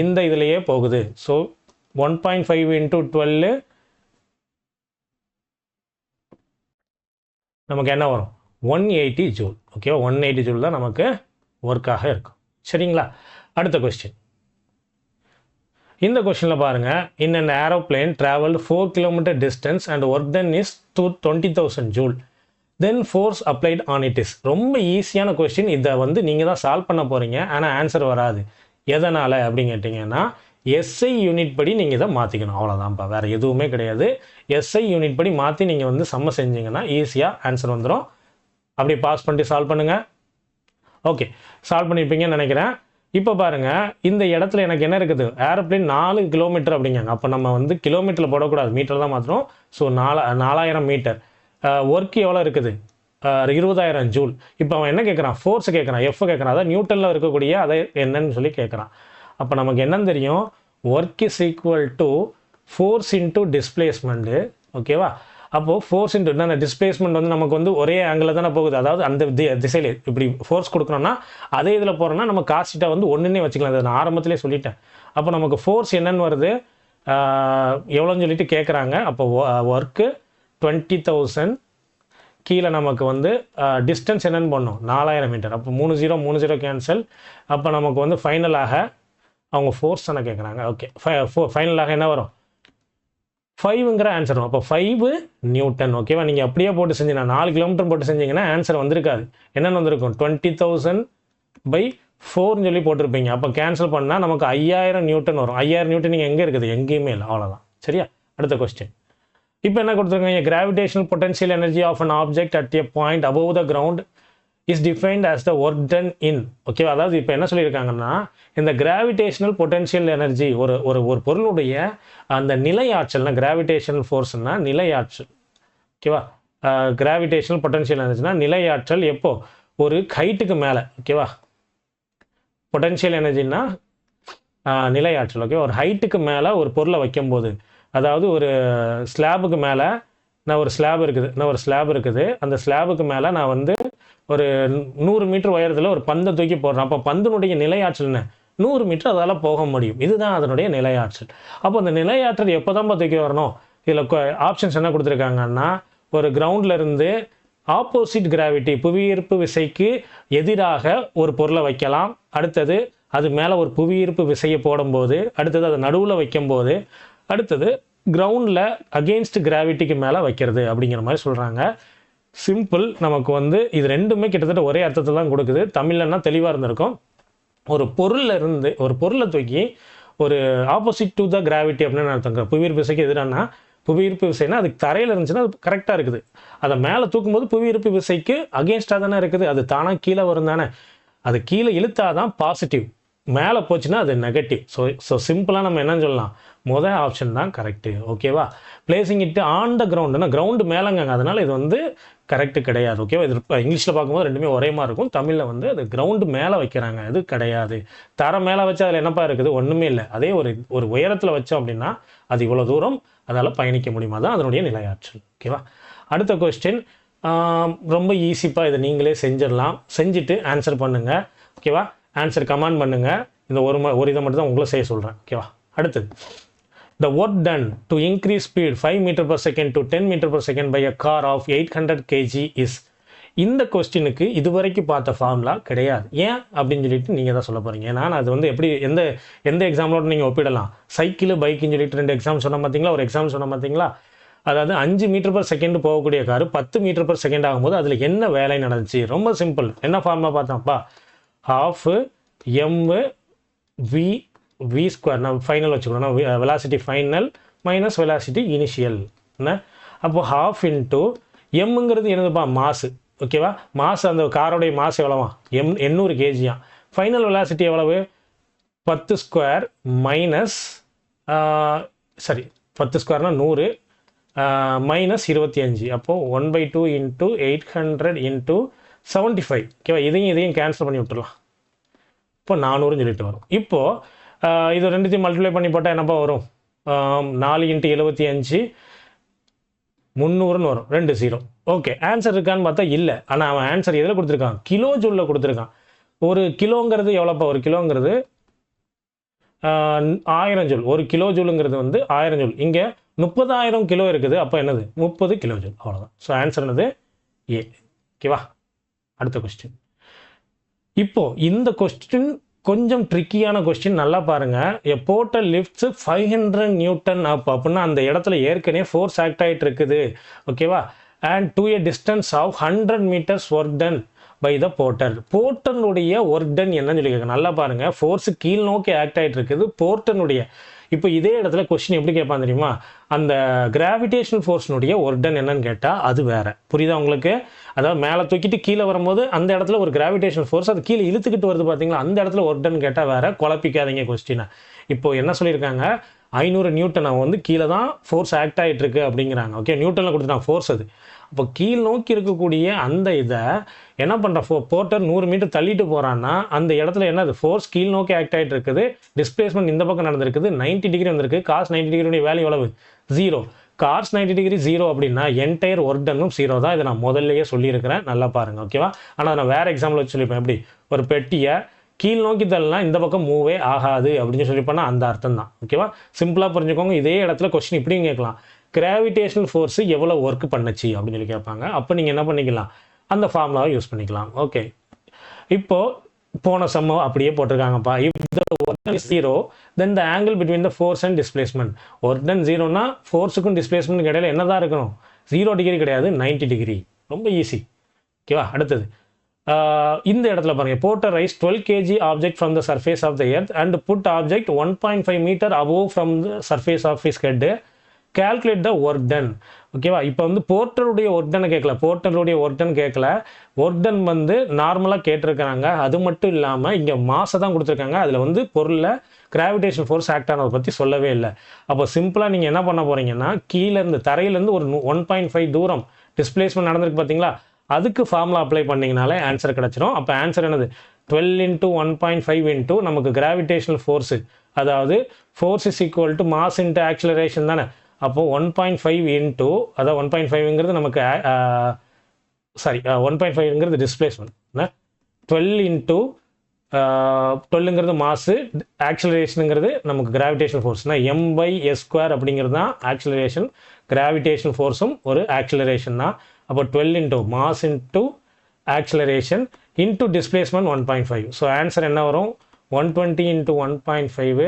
இந்த இதுலேயே போகுது. ஸோ 1.5 × 12 நமக்கு என்ன வரும், 180 ஜூல். ஓகேவா? 180 ஜூல் தான் நமக்கு ஒர்க்காக இருக்கும். சரிங்களா? அடுத்த கொஸ்டின். இந்த கொஸ்டினில் பாருங்கள், in an aeroplane travelled 4 km distance and work done is 20,000 joule. Then force applied on it is. ரொம்ப ஈஸியான கொஸ்டின். இதை வந்து நீங்கள் தான் சால்வ் பண்ண போகிறீங்க, ஆனால் ஆன்சர் வராது. எதனால் அப்படின்னு கேட்டிங்கன்னா, எஸ்ஐ யூனிட் படி நீங்கள் இதை மாற்றிக்கணும். அவ்வளோதான்ப்பா, வேறு எதுவுமே கிடையாது. எஸ்ஐ யூனிட் படி மாற்றி நீங்கள் வந்து சம்ம செஞ்சீங்கன்னா ஈஸியாக ஆன்சர் வந்துடும். அப்படியே பாஸ் பண்ணிட்டு சால்வ் பண்ணுங்கள். ஓகே, சால்வ் பண்ணியிருப்பீங்கன்னு நினைக்கிறேன். இப்போ பாருங்கள், இந்த இடத்துல எனக்கு என்ன இருக்குது, ஏரோப்ளேன் 4 கிலோமீட்டர் அப்படிங்காங்க. அப்போ நம்ம வந்து கிலோமீட்டரில் போடக்கூடாது, மீட்டர் தான் மாற்றணும். So 4000 metre. ஒர்க் எவ்வளோ இருக்குது, 20,000 ஜூல். இப்போ அவன் என்ன கேட்குறான், ஃபோர்ஸ் கேட்குறான், எஃப் கேட்குறான். அதாவது நியூட்டனில் இருக்கக்கூடிய அதை என்னன்னு சொல்லி கேட்குறான். அப்போ நமக்கு என்னன்னு தெரியும், work is equal to force into displacement. ஓகேவா? அப்போது ஃபோர்ஸ் இன்ட்டு என்ன, டிஸ்பிளேஸ்மெண்ட் வந்து நமக்கு வந்து ஒரே ஆங்கிளில் தானே போகுது. அதாவது அந்த திசையில் இப்படி ஃபோர்ஸ் கொடுக்கணும்னா அதே இதில் போகிறோன்னா நம்ம காஸ்ட்டா வந்து ஒன்றுன்னே வச்சுக்கலாம். அதை நான் ஆரம்பத்திலே சொல்லிட்டேன். அப்போ நமக்கு ஃபோர்ஸ் என்னன்னு வருது, எவ்வளோன்னு சொல்லிட்டு கேட்குறாங்க. அப்போ ஒர்க்கு 20,000, கீழே நமக்கு வந்து டிஸ்டன்ஸ் என்னென்னு பண்ணோம், 4000 மீட்டர். அப்போ 30 கேன்சல். அப்போ நமக்கு வந்து ஃபைனலாக அவங்க ஃபோர்ஸ் தானே கேட்குறாங்க. ஓகே, ஃபைனலாக என்ன வரும், 5ங்கிற ஆன்சர் வரும். அப்போ 5 நியூட்டன். ஓகேவா? நீங்கள் அப்படியே போட்டு செஞ்சீங்கன்னா 4 கிலோமீட்டர் போட்டு செஞ்சீங்கன்னா ஆன்சர் வந்திருக்காது. என்னென்னு வந்திருக்கும், 20,000/4ன்னு சொல்லி போட்டிருப்பீங்க. அப்போ கேன்சல் பண்ணால் நமக்கு 5000 நியூட்டன் வரும். 5000 நியூட்டன் நீங்கள் எங்கே இருக்குது, எங்கேயுமே இல்லை. அவ்வளோதான். சரியா? அடுத்த கொஸ்டின். இப்போ என்ன கொடுத்துருக்காங்க, gravitational potential energy of an object at a point above the ground is defined as the work done in. Okay, அதாவது இப்போ என்ன சொல்லியிருக்காங்கன்னா, இந்த கிராவிடேஷனல் பொட்டன்ஷியல் எனர்ஜி ஒரு பொருளுடைய அந்த நிலை ஆற்றல்னா, கிராவிடேஷனல் ஃபோர்ஸ்னா நிலை ஆற்றல். ஓகேவா? கிராவிடேஷனல் பொட்டன்ஷியல் எனர்ஜினா நிலை ஆற்றல். எப்போ, ஒரு ஹைட்டுக்கு மேலே. ஓகேவா? பொட்டன்ஷியல் எனர்ஜின்னா நிலை ஆற்றல். ஓகே, ஒரு ஹைட்டுக்கு மேலே ஒரு பொருளை வைக்கும்போது, அதாவது ஒரு ஸ்லாபுக்கு மேலே ஒரு ஸ்லாப் இருக்குது. அந்த ஸ்லாபுக்கு மேலே நான் வந்து ஒரு 100 மீட்டர் உயரத்தில் ஒரு பந்தை தூக்கி போடுறேன். அப்போ பந்தினுடைய நிலையாற்றல் என்ன, 100 மீட்டர் அதால் போக முடியும். இதுதான் அதனுடைய நிலையாற்றல். அப்போ அந்த நிலையாற்றல் எப்போ தான் தூக்கி வரணும், இதில் ஆப்ஷன்ஸ் என்ன கொடுத்துருக்காங்கன்னா, ஒரு கிரவுண்டில் இருந்து ஆப்போசிட் கிராவிட்டி, புவியீர்ப்பு விசைக்கு எதிராக ஒரு பொருளை வைக்கலாம். அடுத்தது அது மேலே ஒரு புவியீர்ப்பு விசையை போடும்போது, அடுத்தது அதை நடுவில் வைக்கும்போது, அடுத்தது கிரவுண்டில் அகெயின்ஸ்ட் கிராவிட்டிக்கு மேலே வைக்கிறது அப்படிங்கிற மாதிரி சொல்கிறாங்க. சிம்பிள். நமக்கு வந்து இது ரெண்டுமே கிட்டத்தட்ட ஒரே அர்த்தத்தை தான் கொடுக்குது. தமிழ்லன்னா தெளிவாக இருந்திருக்கும். ஒரு பொருளை தூக்கி ஒரு ஆப்போசிட் டு த கிராவிட்டி அப்படின்னு அர்த்தங்க. புவியீர்ப்பு விசைக்கு எதிரானா, புவியீர்ப்பு விசைனா அதுக்கு தரையில் இருந்துச்சுன்னா அது கரெக்டாக இருக்குது. அதை மேலே தூக்கும்போது புவியீர்ப்பு விசைக்கு அகெயின்ஸ்டாக தானே இருக்குது. அது தானாக கீழே வரும் தானே. அது கீழே இழுத்தாதான் பாசிட்டிவ், மேலே போச்சுன்னா அது நெகட்டிவ். ஸோ சிம்பிளாக நம்ம என்னன்னு சொல்லலாம், முதல் ஆப்ஷன் தான் கரெக்டு. ஓகேவா? பிளேசிங் இட்டு ஆன் த கிரவுண்டுன்னா கிரவுண்டு மேலேங்க, அதனால் இது வந்து கரெக்டு கிடையாது. ஓகேவா? இது இங்கிலீஷில் பார்க்கும்போது ரெண்டுமே ஒரே மாதிரி இருக்கும். தமிழில் வந்து அது கிரவுண்டு மேலே வைக்கிறாங்க, அது கிடையாது. தர மேலே வச்சா அதில் என்னப்பா இருக்குது, ஒன்றுமே இல்லை. அதே ஒரு உயரத்தில் வச்சோம் அப்படின்னா அது இவ்வளோ தூரம் அதால் பயணிக்க முடியுமா, தான் அதனுடைய நிலையாற்றல். ஓகேவா? அடுத்த கொஸ்டின் ரொம்ப ஈஸிப்பாக, இதை நீங்களே செஞ்சிடலாம். செஞ்சுட்டு ஆன்சர் பண்ணுங்கள். ஓகேவா? ஆன்சர் கமெண்ட் பண்ணுங்கள். இந்த ஒரு இதை மட்டும் தான் உங்களை செய்ய சொல்கிறேன். ஓகேவா? அடுத்தது, the work done to increase speed 5 meter per second to 10 meter per second by a car of 800 kg is. இந்த கொஸ்டினுக்கு இதுவரைக்கும் பார்த்த ஃபார்முலா கிடையாது. ஏன் அப்படின்னு சொல்லிட்டு நீங்கள் தான் சொல்ல போகிறீங்க. ஏன்னா அது வந்து எப்படி எந்த எக்ஸாம்லோட நீங்கள் ஒப்பிடலாம். சைக்கிள், பைக்குன்னு சொல்லிட்டு 2 எக்ஸாம் சொன்ன பார்த்தீங்களா, ஒரு எக்ஸாம் சொன்ன பார்த்தீங்களா. அதாவது 5 மீட்டர் பர் செகண்ட் போகக்கூடிய காரு 10 மீட்டர் பர் செகண்ட் ஆகும்போது அதில் என்ன வேலை நடந்துச்சு. ரொம்ப சிம்பிள். என்ன ஃபார்முலா பார்த்தோம்ப்பா, ½ mv வி ஸ்கொயர் நான் ஃபைனல் வச்சுக்கணும், velocity final minus velocity initial என்ன, அப்போ ஹாஃப் இன்ட்டு எம்ங்கிறது என்னதுப்பா மாசு. ஓகேவா, மாசு அந்த காரோடைய மாசு எவ்வளவா 800 kg. ஃபைனல் வெலாசிட்டி எவ்வளவு 10 ஸ்கொயர் மைனஸ் சரி 10 ஸ்கொயர்னால் 100 மைனஸ் 25, அப்போது 1/2 இன்ட்டு 800 இன்ட்டு 75. ஓகேவா, இதையும் கேன்சல் பண்ணி விட்டுடலாம். இப்போ 400 சொல்லிட்டு வரும். இப்போது இது ரெண்டுத்தையும் மல்டிப்ளை பண்ணி போட்டால் என்னப்பா வரும், 4 இன்ட்டு 75 300ன்னு வரும், 2 0. ஓகே, ஆன்சர் இருக்கான்னு பார்த்தா இல்லை. ஆனால் அவன் ஆன்சர் எதில் கொடுத்துருக்கான், கிலோ ஜூலில் கொடுத்துருக்கான். ஒரு கிலோங்கிறது எவ்வளோப்பா, ஒரு கிலோங்கிறது 1000 ஜூல். ஒரு கிலோ ஜூலுங்கிறது வந்து 1000 ஜூல். இங்கே 30,000 கிலோ இருக்குது, அப்போ என்னது 30 கிலோ ஜூல், அவ்வளோதான். ஸோ ஆன்சர் என்னது ஏ. ஓகேவா, அடுத்த கொஸ்டின். இப்போது இந்த கொஸ்டின் கொஞ்சம் ட்ரிக்கியான கொஸ்டின், நல்லா பாருங்கள். A porter lifts 500 newton up அப்படின்னா அந்த இடத்துல ஏற்கனவே ஃபோர்ஸ் ஆக்ட் ஆகிட்டு இருக்குது. ஓகேவா, and to a distance of 100 meters work done by the porter. போர்ட்டனுடைய ஒர்க் டன் என்னன்னு சொல்லி கேட்க, நல்லா பாருங்கள். ஃபோர்ஸு கீழ் நோக்கி ஆக்ட் ஆகிட்டு இருக்குது போர்ட்டனுடைய. இப்போ இதே இடத்துல கொஸ்டின் எப்படி கேட்பான் தெரியுமா, அந்த கிராவிடேஷனல் ஃபோர்ஸ்னுடைய ஒர்க் டன் என்னன்னு கேட்டால் அது வேறு. புரியுதா உங்களுக்கு? அதாவது மேலே தூக்கிட்டு கீழே வரும்போது அந்த இடத்துல ஒரு கிராவிடேஷனல் ஃபோர்ஸ் அது கீழே இழுத்துக்கிட்டு வருது பார்த்தீங்களா, அந்த இடத்துல ஒர்க் டன் கேட்டால் வேறு. குழப்பிக்காதீங்க கொஸ்டினை. இப்போ என்ன சொல்லியிருக்காங்க, 500 நியூட்டன் அவன் வந்து கீழே தான் ஃபோர்ஸ் ஆக்ட் ஆகிட்டு இருக்கு அப்படிங்கிறாங்க. ஓகே, நியூட்டனில் கொடுத்துட்டான் ஃபோர்ஸ் அது. அப்போ கீழ் நோக்கி இருக்கக்கூடிய அந்த இதை என்ன பண்ணுற, போர்ட்டர் 100 மீட்டர் தள்ளிட்டு போகிறான்னா அந்த இடத்துல என்னது ஃபோர்ஸ் கீழ் நோக்கி ஆக்ட் ஆகிட்டு இருக்குது. டிஸ்பிளேஸ்மெண்ட் இந்த பக்கம் நடந்திருக்குது, 90 டிகிரி வந்திருக்கு. காஸ் 90 டிகிரியுடைய வேல்யூ எவ்வளவு 0. காஸ் 90 டிகிரி 0 அப்படின்னா என்டையர் ஒர்க் டன்னும் 0 தான். இதை நான் முதல்லையே சொல்லியிருக்கிறேன், நல்லா பாருங்கள். ஓகேவா, ஆனால் நான் வேறு எக்ஸாம்பிள் வச்சு சொல்லிப்பேன். எப்படி, ஒரு பெட்டியை கீழ் நோக்கி தள்ளலாம், இந்த பக்கம் மூவே ஆகாது அப்படின்னு சொல்லி பண்ணால் அந்த அர்த்தம் தான். ஓகேவா, சிம்பிளாக புரிஞ்சுக்கோங்க. இதே இடத்துல கொஸ்டின் இப்படியும் கேட்கலாம், கிராவிடேஷனல் ஃபோர்ஸு எவ்வளோ ஒர்க் பண்ணுச்சு அப்படின்னு சொல்லி கேட்பாங்க. அப்போ நீங்கள் என்ன பண்ணிக்கலாம், அந்த ஃபார்முலாவை யூஸ் பண்ணிக்கலாம். ஓகே, இப்போது போன சம்ம அப்படியே போட்டிருக்காங்கப்பா. If the work done is 0 then the angle between the force and displacement. Work done 0னா ஃபோர்ஸுக்கும் டிஸ்பிளேஸ்மெண்ட்டுக்கு இடையில என்ன தான் இருக்கணும், 0 டிகிரி கிடையாது, 90 டிகிரி. ரொம்ப ஈஸி. ஓகேவா, அடுத்தது இந்த இடத்துல பாருங்க, porter rise 12 kg object from the surface of the earth and put object 1.5 metre above from the surface of his head. Calculate the work done. ஓகேவா, இப்போ வந்து போர்ட்டருடைய ஒர்க் டனை கேட்கல, போர்ட்டருடைய ஒர்க் டன் கேட்கல, ஒர்க் டன் வந்து நார்மலாக கேட்டிருக்கிறாங்க. அது மட்டும் இல்லாமல் இங்கே மாசை தான் கொடுத்துருக்காங்க. அதில் வந்து பொருளில் கிராவிடேஷன் ஃபோர்ஸ் ஆக்ட் ஆனதை பற்றி சொல்லவே இல்லை. அப்போ சிம்பிளாக நீங்கள் என்ன பண்ண போகிறீங்கன்னா, கீழேருந்து தரையிலேருந்து ஒரு 1.5 தூரம் டிஸ்பிளேஸ்மெண்ட் நடந்திருக்கு பார்த்தீங்களா, அதுக்கு ஃபார்முலா அப்ளை பண்ணிங்கனாலே ஆன்சர் கிடச்சிரும். அப்போ ஆன்சர் என்னது 12 இன்ட்டு 1.5 இன்ட்டு நமக்கு கிராவிடேஷனல் ஃபோர்ஸு, அதாவது force is equal to mass into acceleration தானே. அப்போது 1.5 இன்ட்டு, அதாவது 1.5ங்கிறது நமக்கு 1.5ங்கிறது டிஸ்பிளேஸ்மெண்ட், 12 இன்ட்டு 12ங்கிறது மாசு, ஆக்சிலரேஷனுங்கிறது நமக்கு கிராவிடேஷன் ஃபோர்ஸ்னா m/s² அப்படிங்கிறது தான் ஆக்சிலரேஷன். கிராவிடேஷன் ஃபோர்ஸும் ஒரு ஆக்சிலரேஷன் தான். அப்போ 12 into mass into acceleration into displacement 1.5. So answer என்ன வரும், 120 இன்ட்டு 1.5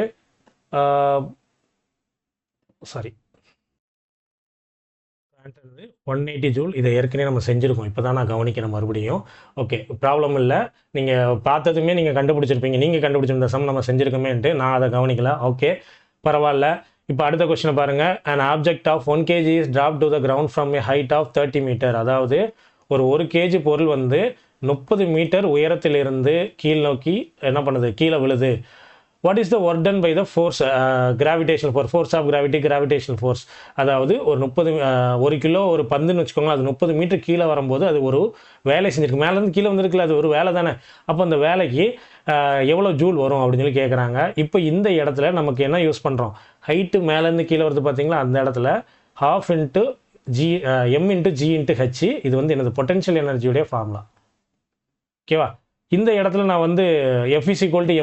ஆன்சர் 180 ஜூல். இதை ஏற்கனவே நம்ம செஞ்சுருக்கோம், இப்போ தான் நான் கவனிக்கிறேன் மறுபடியும். ஓகே, ப்ராப்ளம் இல்லை. நீங்கள் பார்த்ததுமே நீங்கள் கண்டுபிடிச்சிருப்பீங்க, நீங்கள் கண்டுபிடிச்சிருந்த சம் நம்ம செஞ்சுருக்கோமேன்ட்டு நான் அதை கவனிக்கல. ஓகே, பரவாயில்ல. இப்போ அடுத்த கொஸ்டினை பாருங்கள். an object of 1 kg is dropped to the ground from a height of 30 meter. அதாவது ஒரு 1 kg பொருள் வந்து 30 மீட்டர் உயரத்திலிருந்து கீழ் நோக்கி என்ன பண்ணுது, கீழே விழுது. What is the work done by the force, gravitational force of gravity, gravitational force. அதாவது ஒரு 1 கிலோ ஒரு பந்துன்னு வச்சுக்கோங்களேன், அது 30 மீட்டர் கீழே வரும்போது அது ஒரு வேலை செஞ்சுருக்கு. மேலேருந்து கீழே வந்துருக்குல்ல, அது ஒரு வேலை தானே. அப்போ அந்த வேலைக்கு எவ்வளோ ஜூல் வரும் அப்படின்னு சொல்லி கேட்குறாங்க. இப்போ இந்த இடத்துல நமக்கு என்ன யூஸ் பண்ணுறோம், ஹைட்டு மேலேருந்து கீழே வருது பார்த்தீங்களா, அந்த இடத்துல ½ into m into g into h. இது வந்து எனது பொட்டென்ஷியல் எனர்ஜியுடைய ஃபார்முலா. ஓகேவா, இந்த இடத்துல நான் வந்து F =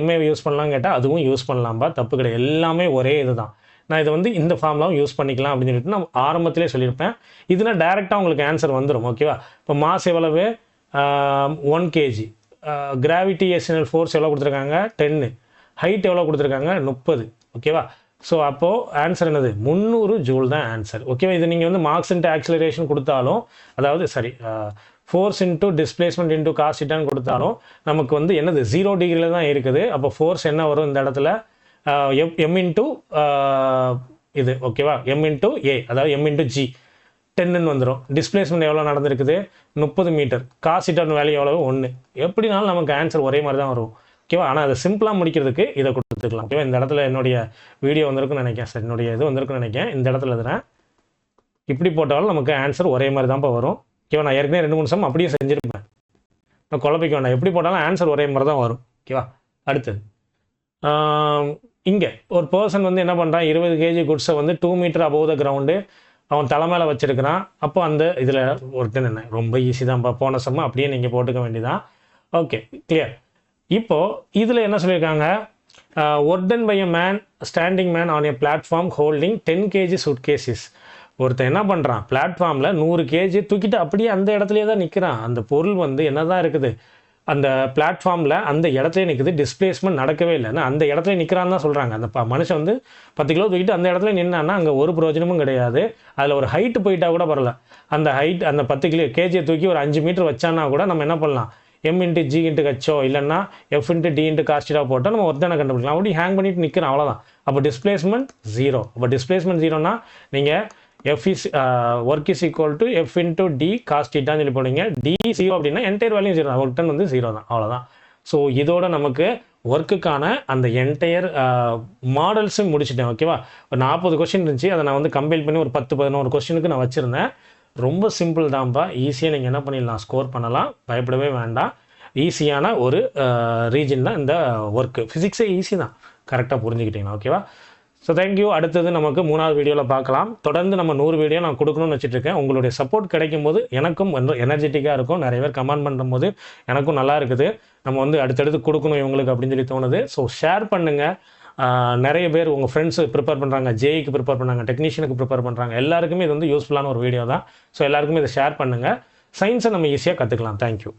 ma யூஸ் பண்ணலாம் கேட்டால் அதுவும் யூஸ் பண்ணலாம்பா, தப்பு கிடையாது. எல்லாமே ஒரே இது தான். நான் இதை வந்து இந்த ஃபார்முலாவும் யூஸ் பண்ணிக்கலாம் அப்படின்னு சொல்லிட்டு நான் ஆரம்பத்திலே சொல்லியிருப்பேன். இதுனா டேரெக்டாக உங்களுக்கு ஆன்சர் வந்துடும். ஓகேவா, இப்போ மாஸ் எவ்வளவு 1 kg, கிராவிடேஷனல் ஃபோர்ஸ் எவ்வளோ கொடுத்துருக்காங்க 10, ஹைட் எவ்வளோ கொடுத்துருக்காங்க 30. ஓகேவா, ஸோ அப்போது ஆன்சர் என்னது 300 ஜூல் தான் ஆன்சர். ஓகேவா, இது நீங்கள் வந்து மார்க்ஸ் இன்ட்டு ஆக்சிலரேஷன் கொடுத்தாலும், அதாவது force into displacement into cos தீட்டான்னு கொடுத்தாலும் நமக்கு வந்து என்னது 0 டிகிரியில் தான் இருக்குது. அப்போ ஃபோர்ஸ் என்ன வரும் இந்த இடத்துல எம் இன்ட்டு இது ஓகேவா, எம் இன்ட்டு ஏ, அதாவது எம் இன்ட்டு ஜி 10ன்னு வந்துடும். டிஸ்பிளேஸ்மெண்ட் எவ்வளோ நடந்திருக்குது, 30 மீட்டர். காசிட்டான வேல்யூ எவ்வளோ, 1. எப்படினாலும் நமக்கு ஆன்சர் ஒரே மாதிரி தான் வரும் ஓகேவா. ஆனால் அதை சிம்பிளாக முடிக்கிறதுக்கு இதை கொடுத்துக்கலாம் ஓகேவா. இந்த இடத்துல என்னுடைய வீடியோ வந்திருக்குன்னு நினைக்கிறேன் சார், என்னுடைய இது வந்திருக்குன்னு நினைக்கிறேன். இந்த இடத்துல இதுறேன் இப்படி போட்டாலும் நமக்கு ஆன்சர் ஒரே மாதிரி தான்ப்பா வரும் ஓகேவா. நான் ஏற்கனவே 2-3 சம் அப்படியே செஞ்சுருப்பேன், நான் குழப்பிக்க வேண்டாம். எப்படி போட்டாலும் ஆன்சர் ஒரே மாதிரி தான் வரும் ஓகேவா. அடுத்தது இங்கே ஒரு பர்சன் வந்து என்ன பண்ணுறான், 20 கேஜி குட்ஸை வந்து 2 மீட்டர் அபோவ் த கிரவுண்டு அவன் தலை மேலே வச்சுருக்கிறான். அப்போ அந்த இதில் ஒருத்தன் என்ன, ரொம்ப ஈஸி தான்ப்பா, போன சம்மா அப்படியே நீங்கள் போட்டுக்க வேண்டியதான். Okay clear. இப்போது இதில் என்ன சொல்லியிருக்காங்க, work done by a man standing man on a platform holding 10 kg suitcases. ஒருத்தன் என்ன பண்ணுறான், பிளாட்ஃபார்மில் 100 கேஜி தூக்கிட்டு அப்படியே அந்த இடத்துலையே தான் நிற்கிறான். அந்த பொருள் வந்து என்ன தான் இருக்குது, அந்த பிளாட்ஃபார்மில் அந்த இடத்துல நிற்குது, டிஸ்பிளேஸ்மெண்ட் நடக்கவே இல்லைன்னா அந்த இடத்துல நிற்கிறான்னு தான் சொல்கிறாங்க. அந்த மனுஷன் வந்து 10 கிலோ தூக்கிட்டு அந்த இடத்துல நின்னான்னா அங்கே ஒரு பிரயோஜனமும் கிடையாது. அதில் ஒரு ஹைட்டு போயிட்டா கூட பரவாயில்ல, அந்த ஹைட் அந்த 10 கேஜியை தூக்கி ஒரு 5 மீட்டர் வச்சான்னா கூட நம்ம என்ன பண்ணலாம், M into G into HO இல்லைன்னா எஃப் இன்ட்டு டி இன்ட்டு காஸ்டிடாக போட்டால் நம்ம ஒருத்தனை கண்டுபிடிக்கலாம். அப்படி ஹேங் பண்ணிட்டு நிற்கிறோம், அவ்வளோதான். அப்போ டிஸ்பிளேஸ்மெண்ட் 0. அப்போ டிஸ்பிளேஸ்மெண்ட் 0னா நீங்கள் F is work is equal to F into D cos theta சொல்லி போடுங்க. D 0 அப்படின்னா என்டையர் வேல்யூ 0, ஒர்க் டன் வந்து 0 தான், அவ்வளோதான். ஸோ இதோட நமக்கு ஒர்க்குக்கான அந்த என்டையர் மாடல்ஸும் முடிச்சிட்டேன் ஓகேவா. ஒரு 40 கொஸ்டின் இருந்துச்சு, அதை நான் வந்து கம்பைல் பண்ணி ஒரு 10-11 கொஸ்டினுக்கு நான் வச்சுருந்தேன். ரொம்ப சிம்பிள் தான்ப்பா, ஈஸியாக நீங்கள் என்ன பண்ணிடலாம், ஸ்கோர் பண்ணலாம், பயப்படவே வேண்டாம். ஈஸியான ஒரு ரீஜன் தான் இந்த ஒர்க்கு. ஃபிசிக்ஸே ஈஸி தான், கரெக்டாக புரிஞ்சுக்கிட்டீங்கன்னா ஓகேவா. So thank you. அடுத்தது நமக்கு 3வது வீடியோவில் பார்க்கலாம். தொடர்ந்து நம்ம 100 வீடியோ நான் கொடுக்கணும்னு வச்சுட்ருக்கேன். உங்களுடைய சப்போர்ட் கிடைக்கும் போது எனக்கும் எனர்ஜெட்டிக்காக இருக்கும். நிறைய பேர் கமெண்ட் பண்ணும்போது எனக்கும் நல்லா இருக்குது, நம்ம வந்து அடுத்தடுத்து கொடுக்கணும் இவங்களுக்கு அப்படின்னு சொல்லி தோணுது. ஸோ ஷேர் பண்ணுங்கள். நிறைய பேர் உங்கள் ஃப்ரெண்ட்ஸு ப்ரிப்பேர் பண்ணுறாங்க, ஜேஇக்கு ப்ரிப்பேர் பண்ணுறாங்க, டெக்னீஷியனுக்கு ப்ரிப்பேர் பண்ணுறாங்க, எல்லாருக்குமே இது வந்து யூஸ்ஃபுல்லான ஒரு வீடியோ தான். ஸோ எல்லாருக்குமே இதை ஷேர் பண்ணுங்கள். சயின்ஸை நம்ம ஈஸியாக கற்றுக்கலாம். தேங்க்யூ.